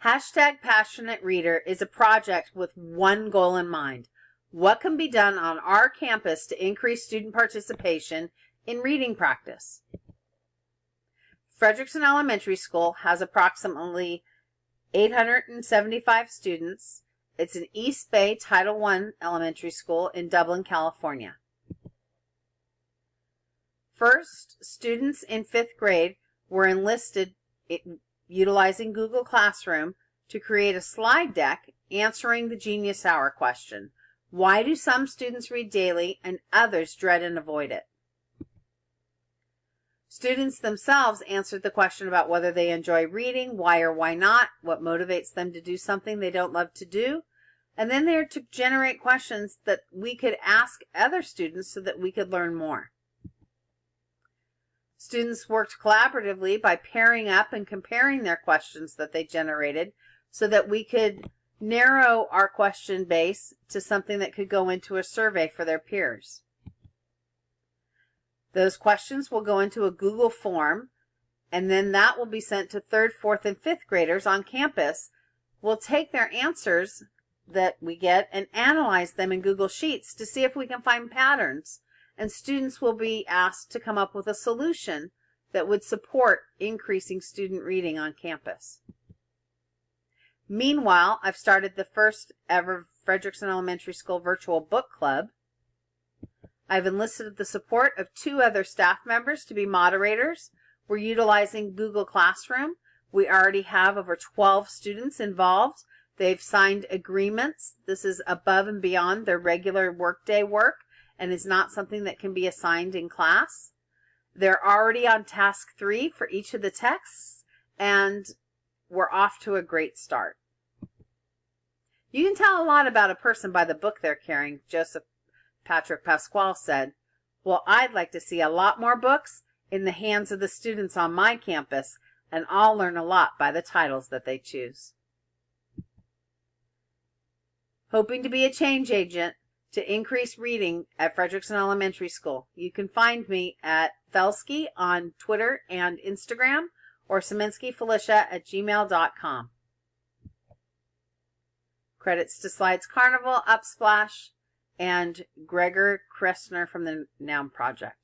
Hashtag Passionate Reader is a project with one goal in mind. What can be done on our campus to increase student participation in reading practice? Frederickson Elementary School has approximately 875 students. It's an East Bay Title I elementary school in Dublin, California. First, students in 5th grade were enlisted utilizing Google Classroom to create a slide deck answering the Genius Hour question. Why do some students read daily and others dread and avoid it? Students themselves answered the question about whether they enjoy reading, why or why not, what motivates them to do something they don't love to do, and then they are to generate questions that we could ask other students so that we could learn more. Students worked collaboratively by pairing up and comparing their questions that they generated so that we could narrow our question base to something that could go into a survey for their peers. Those questions will go into a Google form, and then that will be sent to 3rd, 4th, and 5th graders on campus. We'll take their answers that we get and analyze them in Google Sheets to see if we can find patterns, and students will be asked to come up with a solution that would support increasing student reading on campus. Meanwhile, I've started the first ever Frederickson Elementary School virtual book club. I've enlisted the support of 2 other staff members to be moderators. We're utilizing Google Classroom. We already have over 12 students involved. They've signed agreements. This is above and beyond their regular workday work and is not something that can be assigned in class. They're already on task 3 for each of the texts, and we're off to a great start. You can tell a lot about a person by the book they're carrying, Joseph Patrick Pasquale said. Well, I'd like to see a lot more books in the hands of the students on my campus, and I'll learn a lot by the titles that they choose. Hoping to be a change agent to increase reading at Frederickson Elementary School. You can find me at Felsky on Twitter and Instagram, or SeminskyFelicia@gmail.com. Credits to Slides Carnival, Upsplash, and Gregor Kressner from the Noun Project.